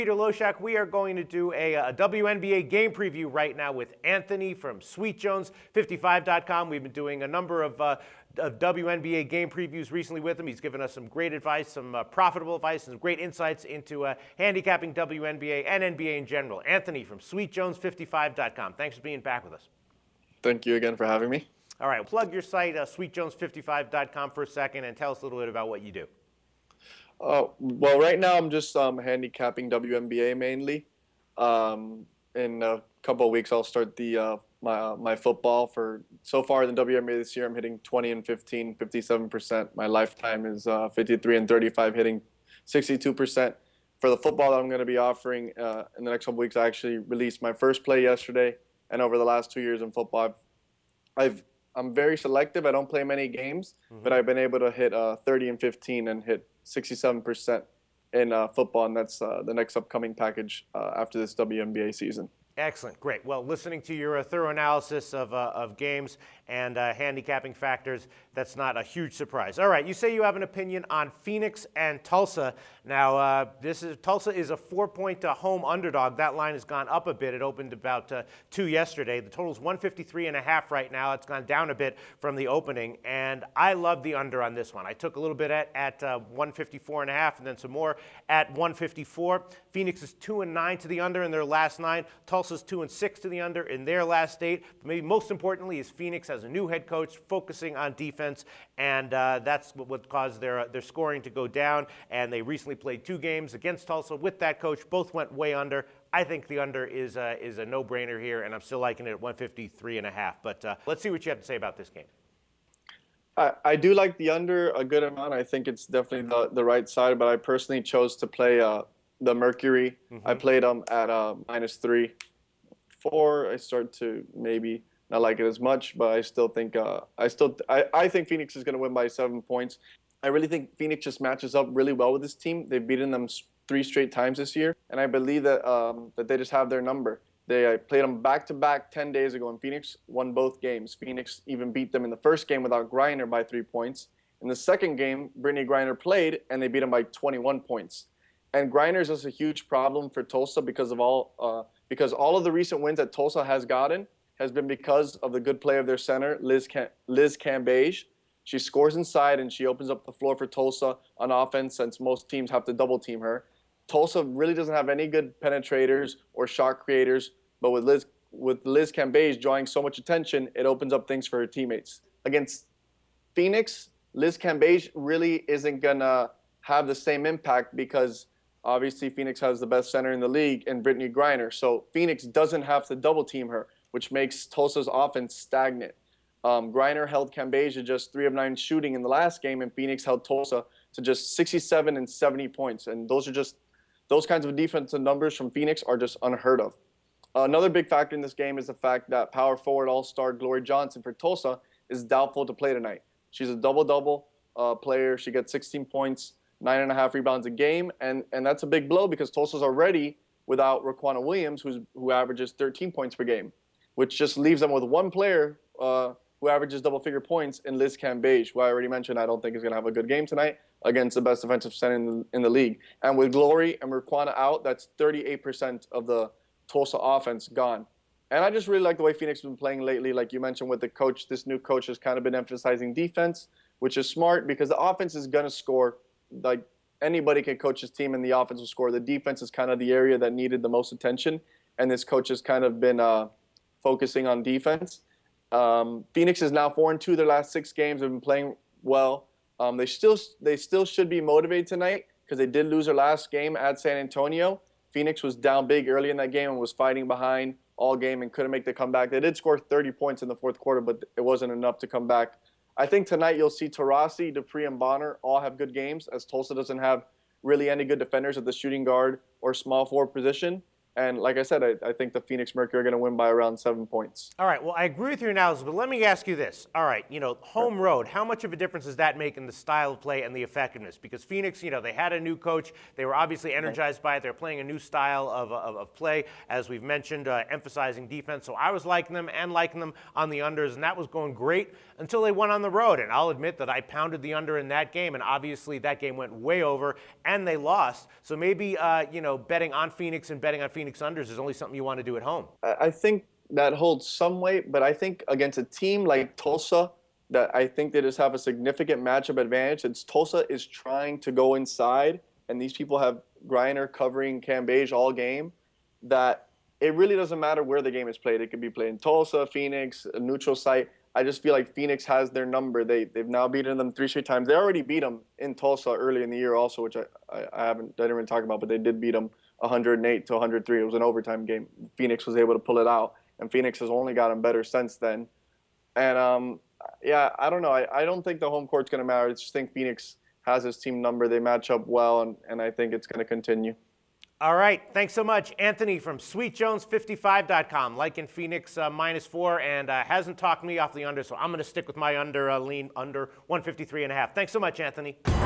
Peter Loshak. We are going to do a WNBA game preview right now with Anthony from SweetJones55.com. We've been doing a number of WNBA game previews recently with him. He's given us some great advice, some profitable advice, and some great insights into handicapping WNBA and NBA in general. Anthony from SweetJones55.com. Thanks for being back with us. Thank you again for having me. All right, plug your site, SweetJones55.com, for a second, and tell us a little bit about what you do. Well, right now I'm just handicapping WNBA mainly. In a couple of weeks, I'll start the my football. For so far in the WNBA this year, I'm hitting 20-15, 57%. My lifetime is 53-35, hitting 62%. For the football that I'm going to be offering in the next couple of weeks, I actually released my first play yesterday. And over the last 2 years in football, I'm very selective. I don't play many games, but I've been able to hit 30-15 and hit 67% in football, and that's the next upcoming package after this WNBA season. Excellent, great. Well, listening to your thorough analysis of games and handicapping factors, that's not a huge surprise. All right, you say you have an opinion on Phoenix and Tulsa. Now, Tulsa is a 4-point home underdog. That line has gone up a bit. It opened about 2 yesterday. The total is 153.5 right now. It's gone down a bit from the opening, and I love the under on this one. I took a little bit at 154.5 and then some more at 154. Phoenix is 2-9 to the under in their last 9. Tulsa's 2-6 to the under in their last 8. But maybe most importantly is Phoenix has a new head coach focusing on defense, and that's what caused their scoring to go down. And they recently played 2 games against Tulsa with that coach. Both went way under. I think the under is a no-brainer here, and I'm still liking it at 153.5. But let's see what you have to say about this game. I do like the under a good amount. I think it's definitely the right side, but I personally chose to play the Mercury. I played them at -3. 4, I start to maybe not like it as much, but I still think I think Phoenix is going to win by 7 points. I really think Phoenix just matches up really well with this team. They've beaten them 3 straight times this year, and I believe that that they just have their number. They played them back-to-back 10 days ago, and Phoenix won both games. Phoenix even beat them in the first game without Griner by 3 points. In the second game, Brittany Griner played, and they beat them by 21 points. And Griner is just a huge problem for Tulsa because all of the recent wins that Tulsa has gotten has been because of the good play of their center, Liz Cambage. She scores inside, and she opens up the floor for Tulsa on offense since most teams have to double-team her. Tulsa really doesn't have any good penetrators or shot creators, but with Liz Cambage drawing so much attention, it opens up things for her teammates. Against Phoenix, Liz Cambage really isn't going to have the same impact because obviously Phoenix has the best center in the league in Brittany Griner. So Phoenix doesn't have to double-team her, which makes Tulsa's offense stagnant. Griner held Cambage to just 3 of 9 shooting in the last game, and Phoenix held Tulsa to just 67 and 70 points. And those kinds of defensive numbers from Phoenix are just unheard of. Another big factor in this game is the fact that power forward all-star Glory Johnson for Tulsa is doubtful to play tonight. She's a double-double player. She gets 16 points, 9.5 rebounds a game, and that's a big blow because Tulsa's already without Raquana Williams, who averages 13 points per game, which just leaves them with one player who averages double-figure points in Liz Cambage, who I already mentioned I don't think is going to have a good game tonight against the best defensive center in the league. And with Glory and Raquana out, that's 38% of the Tulsa offense gone. And I just really like the way Phoenix has been playing lately. Like you mentioned with the coach, this new coach has kind of been emphasizing defense, which is smart because the offense is going to score. Like anybody can coach his team and the offense will score. The defense is kind of the area that needed the most attention, and this coach has kind of been focusing on defense. Phoenix is now 4-2 their last 6 games. They've been playing well. They still should be motivated tonight because they did lose their last game at San Antonio. Phoenix was down big early in that game and was fighting behind all game and couldn't make the comeback. They did score 30 points in the fourth quarter, but it wasn't enough to come back. I think tonight you'll see Taurasi, Dupree, and Bonner all have good games, as Tulsa doesn't have really any good defenders at the shooting guard or small forward position. And like I said, I think the Phoenix Mercury are going to win by around 7 points. All right, well, I agree with your analysis, but let me ask you this. All right, home road, how much of a difference does that make in the style of play and the effectiveness? Because Phoenix, they had a new coach. They were obviously energized by it. They're playing a new style of play, as we've mentioned, emphasizing defense. So I was liking them on the unders, and that was going great until they went on the road. And I'll admit that I pounded the under in that game, and obviously that game went way over, and they lost. So maybe, betting on Phoenix and betting on Phoenix unders is only something you want to do at home. I think that holds some weight, but I think against a team like Tulsa, that I think they just have a significant matchup advantage. It's Tulsa is trying to go inside, and these people have Griner covering Cambage all game, that it really doesn't matter where the game is played. It could be played in Tulsa, Phoenix, a neutral site. I just feel like Phoenix has their number. They've now beaten them 3 straight times. They already beat them in Tulsa early in the year also, which I didn't even talk about, but they did beat them 108 to 103. It was an overtime game. Phoenix was able to pull it out, and Phoenix has only gotten better since then. And I don't know. I don't think the home court's going to matter. I just think Phoenix has his team number. They match up well, and I think it's going to continue. All right. Thanks so much, Anthony from SweetJones55.com. Liking Phoenix -4 and hasn't talked me off the under, so I'm going to stick with my under lean under 153.5. Thanks so much, Anthony.